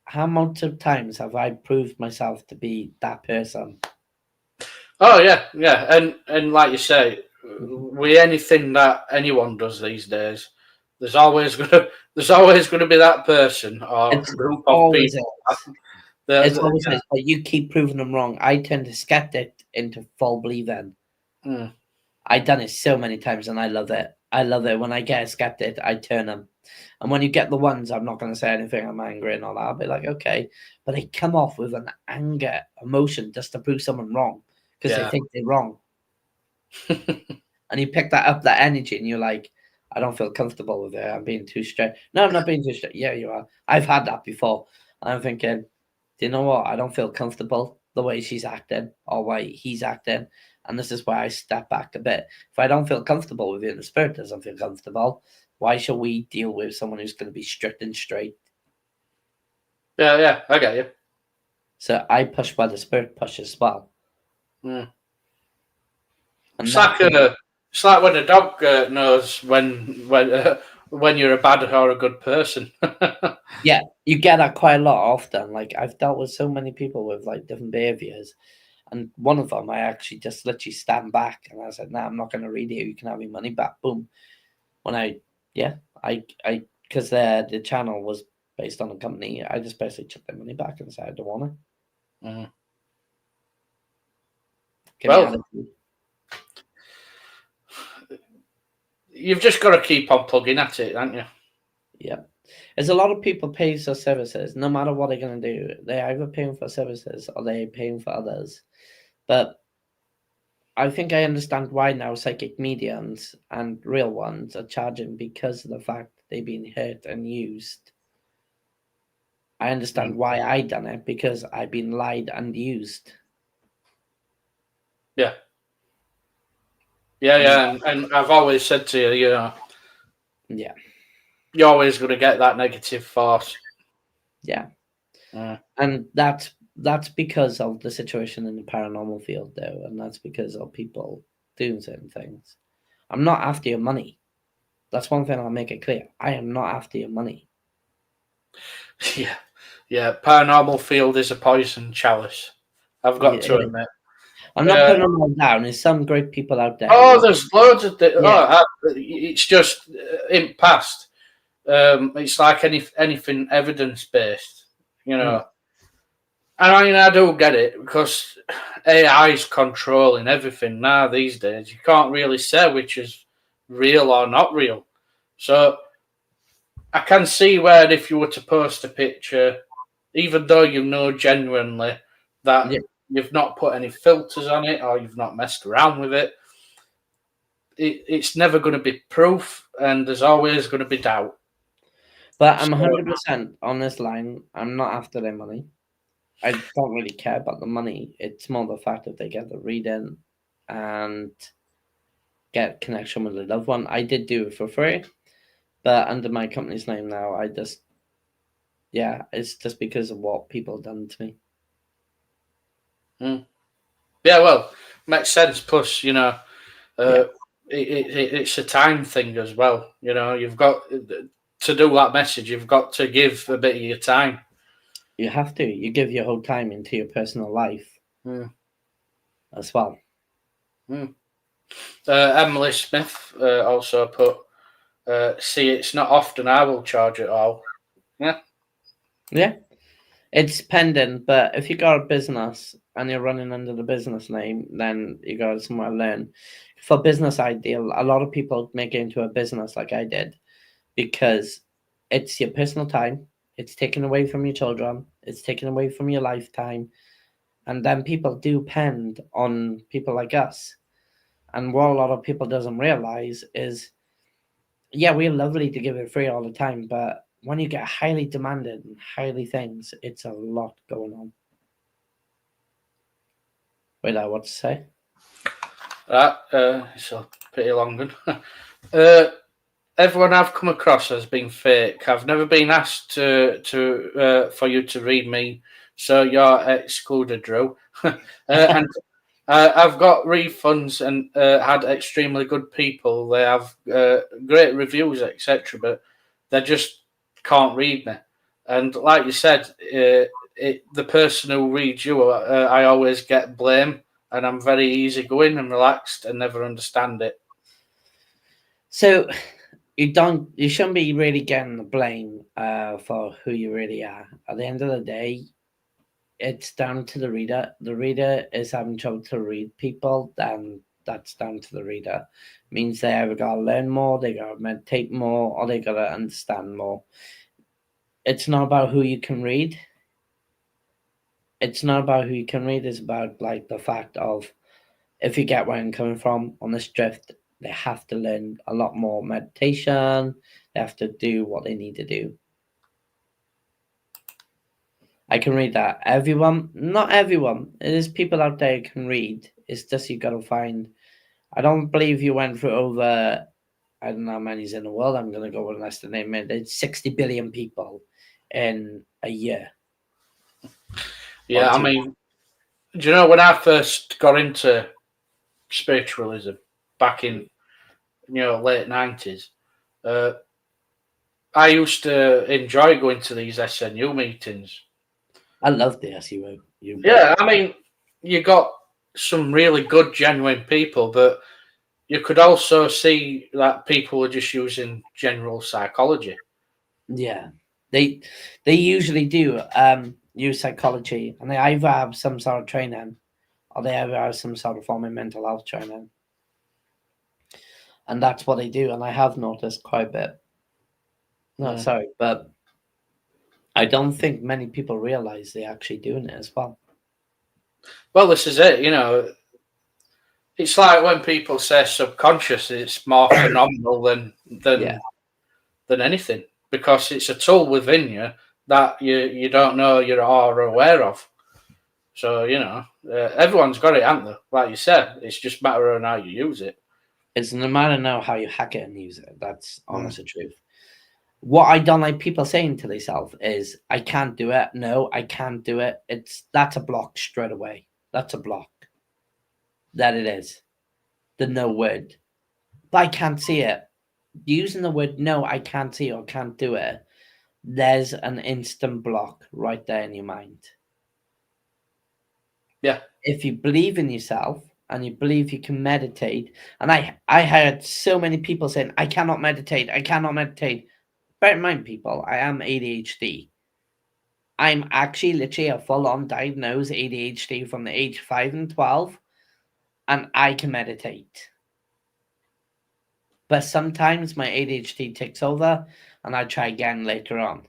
how much of times have I proved myself to be that person? Oh yeah, and like you say, with anything that anyone does these days, There's always gonna be that person or It's group of always people. It's always is, but you keep proving them wrong. I tend to skeptic into full believing. Mm. I've done it so many times, and I love it. I love it when I get a skeptic. I turn them, and when you get the ones, I'm not going to say anything. I'm angry and all that. I'll be like, okay, but they come off with an anger, emotion, just to prove someone wrong because they think they're wrong. And you pick that up, that energy, and you're like, I don't feel comfortable with it. I'm being too straight. No, I'm not being too straight. Yeah, you are. I've had that before. I'm thinking, do you know what? I don't feel comfortable the way she's acting or way he's acting. And this is why I step back a bit. If I don't feel comfortable with it, the spirit doesn't feel comfortable, why should we deal with someone who's going to be strict and straight? Yeah, I get you. So I push where the spirit pushes as well. Mm. And It's like when a dog knows when you're a bad or a good person. yeah, you get that quite a lot often. Like I've dealt with so many people with like different behaviors. And one of them, I actually just literally stand back and I said, "No, I'm not going to read it. You can have your money back." Boom. Because the channel was based on a company, I just basically took their money back and said, "I don't want it." Mm. Well, you've just got to keep on plugging at it, haven't you? Yeah. There's a lot of people paying for services, no matter what they're going to do. They're either paying for services or they're paying for others. But I think I understand why now psychic mediums and real ones are charging because of the fact they've been hurt and used. I understand why I done it because I've been lied and used. Yeah. And I've always said to you, Yeah. you're always going to get that negative force. Yeah. And that's because of the situation in the paranormal field, though, and that's because of people doing certain things. I'm not after your money. That's one thing I'll make it clear. I am not after your money. Yeah. Paranormal field is a poison chalice. I've got to admit. I'm not putting them all down. There's some great people out there. Oh, there's loads of. It's just in past. It's like anything evidence based, And I mean, I do get it because AI is controlling everything now these days. You can't really say which is real or not real. So I can see where if you were to post a picture, even though you know genuinely that you've not put any filters on it or you've not messed around with it, it's never going to be proof, and there's always going to be doubt. But I'm 100% on this line. I'm not after their money. I don't really care about the money. It's more the fact that they get the reading and get connection with a loved one. I did do it for free, but under my company's name now, it's just because of what people have done to me. Yeah, well, makes sense. Plus, it's a time thing as well. You've got to do that message. You've got to give a bit of your time. You have to. You give your whole time into your personal life as well. Emily Smith also put, see, it's not often I will charge at all. Yeah. It's pending, but if you got a business and you're running under the business name, then you got somewhere to learn. For business ideal, a lot of people make it into a business like I did because it's your personal time. It's taken away from your children. It's taken away from your lifetime. And then people do depend on people like us. And what a lot of people doesn't realize is, yeah, we're lovely to give it free all the time, but when you get highly demanded and highly things, it's a lot going on. Wait, what to say? It's a pretty long one. Everyone I've come across has been fake. I've never been asked for you to read me, so you're excluded, Drew. And I've got refunds and had extremely good people. They have great reviews, etc., but they just can't read me. And like you said, the person who reads you, I always get blame, and I'm very easygoing and relaxed and never understand it. So you shouldn't be really getting the blame for who you really are. At the end of the day, it's down to the reader. The reader is having trouble to read people, then that's down to the reader. It means they either gotta learn more, they gotta meditate more, or they gotta understand more. It's not about who you can read. It's not about who you can read, it's about like the fact of, if you get where I'm coming from on this drift, they have to learn a lot more meditation. They have to do what they need to do. I can read that. Everyone, not everyone. There's people out there who can read. It's just you got to find. I don't believe you went through over. I don't know how many's in the world. I'm going to go with an estimate. It's 60 billion people in a year. Yeah, I mean, do you know when I first got into spiritualism back in late 90s? I used to enjoy going to these SNU meetings. I love the SNU. Yeah, I mean, you got some really good, genuine people, but you could also see that people were just using general psychology. Yeah, they usually do use psychology, and they either have some sort of training, or they either have some sort of form of mental health training, and that's what they do. And I have noticed quite a bit. No, sorry, but I don't think many people realize they're actually doing it as well. Well, this is it. It's like when people say subconscious, it's more phenomenal than anything, because it's a tool within you that you don't know you're aware of. So everyone's got it, haven't they? Like you said, it's just a matter of how you use it. It's no matter now how you hack it and use it. That's honest the truth. What I don't like people saying to themselves is, I can't do it. No, I can't do it. That's a block straight away. That's a block. That it is. The no word. But I can't see it. Using the word no, I can't see or can't do it, there's an instant block right there in your mind. Yeah. If you believe in yourself and you believe you can meditate, and I heard so many people saying, I cannot meditate. Bear in mind, people, I am ADHD. I'm actually literally a full-on diagnosed ADHD from the age 5 and 12, and I can meditate. But sometimes my ADHD takes over, and I try again later on.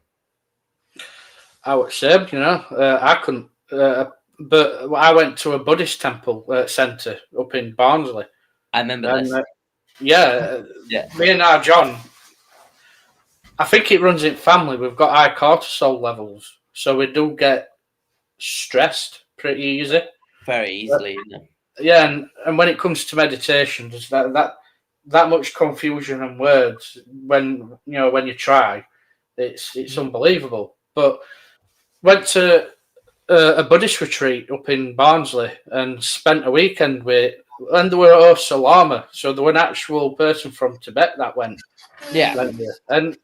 I was same, I couldn't. But I went to a Buddhist temple centre up in Barnsley. I remember this. Yeah, me and our John, I think it runs in family. We've got high cortisol levels, so we do get stressed pretty easy. Very easily. Yeah, and when it comes to meditation, there's that much confusion and words when you try, it's unbelievable. But went to a Buddhist retreat up in Barnsley and spent a weekend with, and there were hosts of Lama, so there were an actual person from Tibet that went. Yeah. And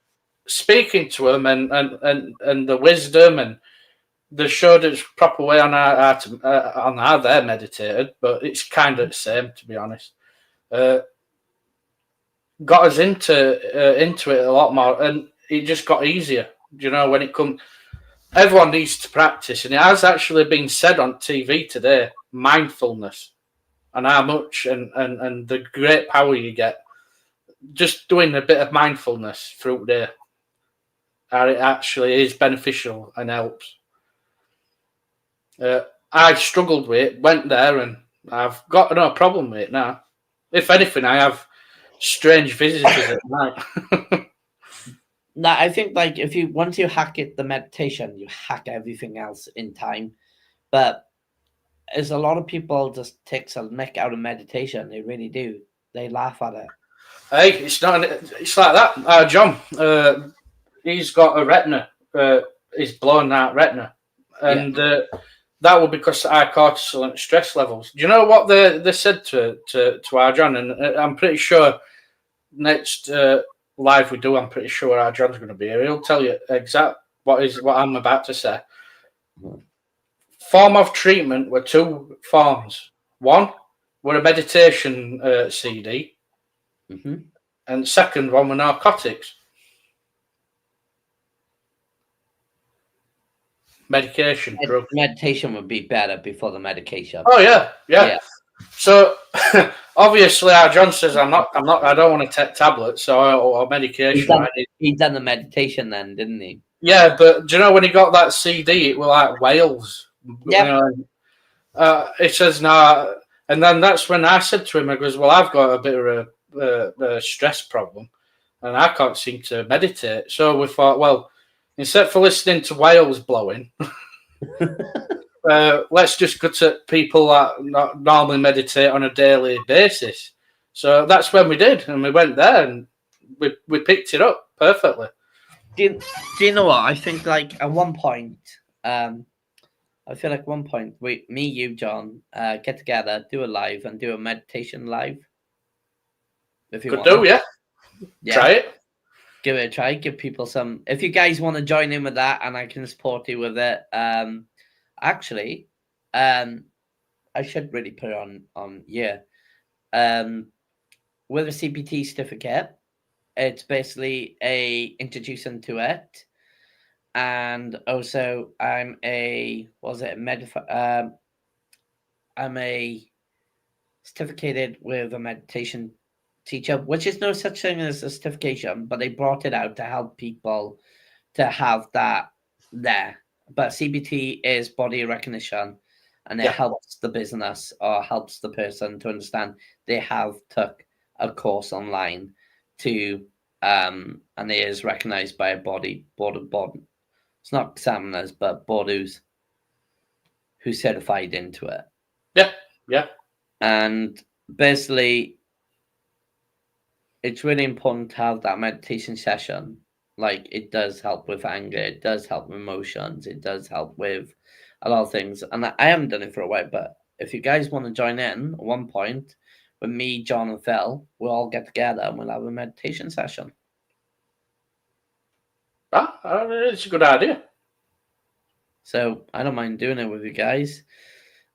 speaking to them and the wisdom, and they showed us proper way on how they're meditated, but it's kind of the same, to be honest. Got us into it a lot more, and it just got easier. When it comes, everyone needs to practice, and it has actually been said on TV today, mindfulness, and how much and the great power you get just doing a bit of mindfulness through the day. How it actually is beneficial and helps. I struggled with it, went there, and I've got no problem with it now. If anything, I have strange visitors at night. No, I think like once you hack it, the meditation, you hack everything else in time. But as a lot of people just takes a mick out of meditation, they really do. They laugh at it. Hey, it's not. It's like that. John, he's got a retina. He's blown out retina, and that will because of high cortisol and stress levels. Do you know what they said to our John? And I'm pretty sure next live we do, I'm pretty sure our John's going to be here. He'll tell you exact what I'm about to say. Form of treatment were two forms. One were a meditation CD, and the second one were narcotics. Medication, drugs. Meditation would be better before the medication. Oh yeah. So obviously, our John says I don't want to take tablets or medication. He done the meditation then, didn't he? Yeah, but do you know when he got that CD, it was like Wales. Yeah. It says no, and then that's when I said to him, I goes, well, I've got a bit of a stress problem, and I can't seem to meditate. So we thought, well, instead for listening to whales blowing, let's just go to people that not normally meditate on a daily basis. So that's when we did, and we went there, and we picked it up perfectly. Do you know what? I think like at one point, I feel like one point me, you, John, get together, do a live, and do a meditation live. If you Could want do, yeah. Try it. Give it a try. Give people some. If you guys want to join in with that, and I can support you with it. Actually, I should really put it on. Yeah. With a CPT certificate, it's basically a introduction to it. And also, I'm a I'm a certificated with a meditation teacher, which is no such thing as a certification, but they brought it out to help people to have that there. But CBT is body recognition, and it helps the business or helps the person to understand they have took a course online to and it is recognized by a board. It's not examiners, but board who's certified into it. Yeah. And basically, it's really important to have that meditation session. Like, it does help with anger, it does help with emotions, it does help with a lot of things. And I haven't done it for a while, but if you guys want to join in at one point with me, John, and Phil, we'll all get together and we'll have a meditation session. It's a good idea. So I don't mind doing it with you guys.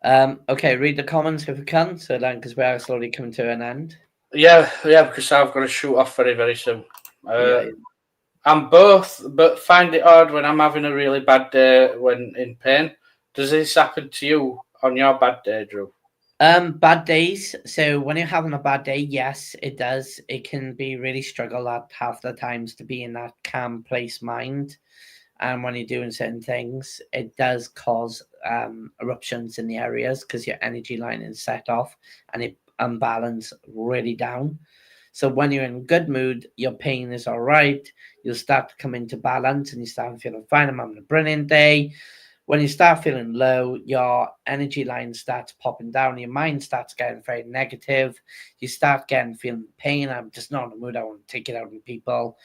Okay, read the comments if you can, so then because we are slowly coming to an end. Yeah, because I've got to shoot off very, very soon. Yeah. I'm both, but find it hard when I'm having a really bad day when in pain. Does this happen to you on your bad day, Drew? Bad days. So when you're having a bad day, yes, it does. It can be really struggle at half the times to be in that calm place mind. And when you're doing certain things, it does cause eruptions in the areas because your energy line is set off and it unbalance really down. So when you're in good mood, your pain is all right. You'll start to come into balance and you start feeling fine. I'm having a brilliant day. When you start feeling low, your energy line starts popping down. Your mind starts getting very negative. You start feeling pain. I'm just not in the mood. I want to take it out on people.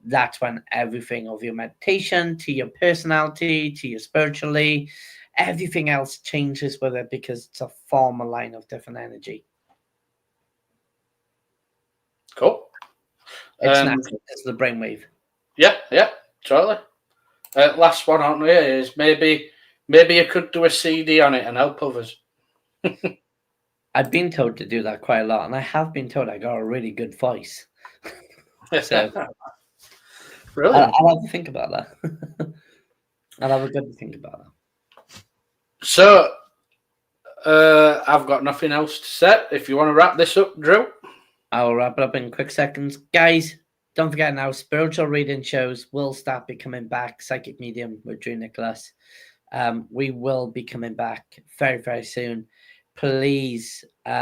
That's when everything of your meditation, to your personality, to your spiritually, everything else changes with it because it's a formal line of different energy. Cool. It's natural. It's the brainwave. Yeah, totally. Last one on here is maybe you could do a CD on it and help others. I've been told to do that quite a lot, and I have been told I got a really good voice. So brilliant. I'll have to think about that. I'll have a good think about that. So I've got nothing else to say. If you want to wrap this up, Drew. I'll wrap it up in quick seconds. Guys, don't forget now, spiritual reading shows will start becoming back. Psychic Medium with Drew Nicholas. We will be coming back very, very soon. Please keep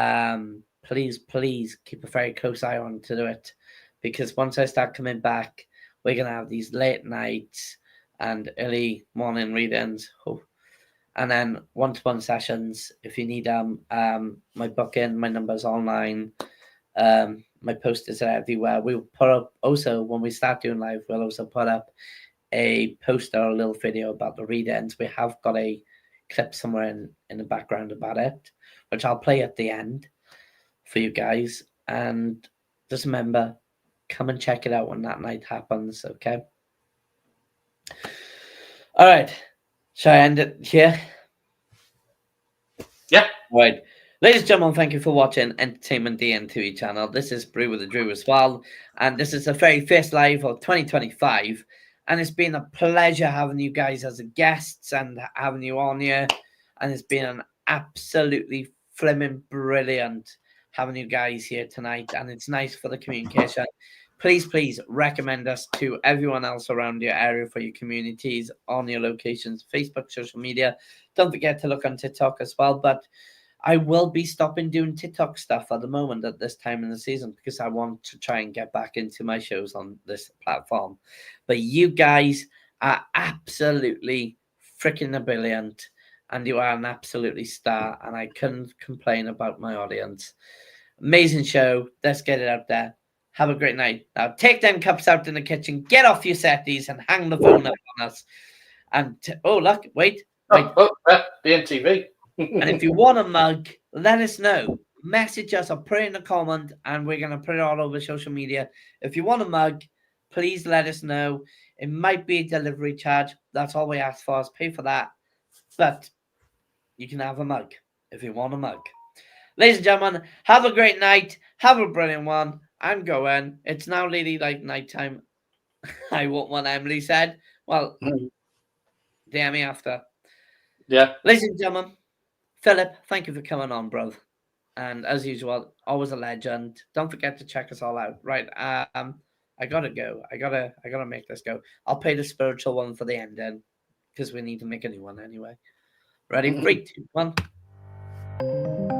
a very close eye on to do it. Because once I start coming back, we're going to have these late nights and early morning readings. And then one-to-one sessions. If you need my booking, my number's online. My posters are everywhere. We'll put up also when we start doing live, we'll also put up a poster or a little video about the readings. We have got a clip somewhere in the background about it, which I'll play at the end for you guys. And just remember, come and check it out when that night happens, okay? All right. Shall I end it here? Yeah. All right. Ladies and gentlemen, thank you for watching Entertainment DN2 channel. This is Brew with the Drew as well. And this is the very first live of 2025. And it's been a pleasure having you guys as guests and having you on here. And it's been an absolutely flimming brilliant having you guys here tonight. And it's nice for the communication. Please recommend us to everyone else around your area for your communities, on your locations, Facebook, social media. Don't forget to look on TikTok as well. But I will be stopping doing TikTok stuff at the moment at this time in the season because I want to try and get back into my shows on this platform. But you guys are absolutely freaking brilliant, and you are an absolutely star, and I couldn't complain about my audience. Amazing show. Let's get it out there. Have a great night. Now take them cups out in the kitchen, get off your settees, and hang the phone up on us. And oh, look, wait. The NTV. And if you want a mug, let us know. Message us or put it in a comment, and we're going to put it all over social media. If you want a mug, please let us know. It might be a delivery charge. That's all we ask for is pay for that. But you can have a mug if you want a mug. Ladies and gentlemen, have a great night. Have a brilliant one. I'm going. It's now really like nighttime. I want what Emily said. Well, DM me after. Yeah. Ladies and gentlemen, Philip, thank you for coming on, bro. And as usual, always a legend. Don't forget to check us all out. Right. I gotta go. I gotta make this go. I'll pay the spiritual one for the ending because we need to make a new one anyway. Ready? 3, 2, 1.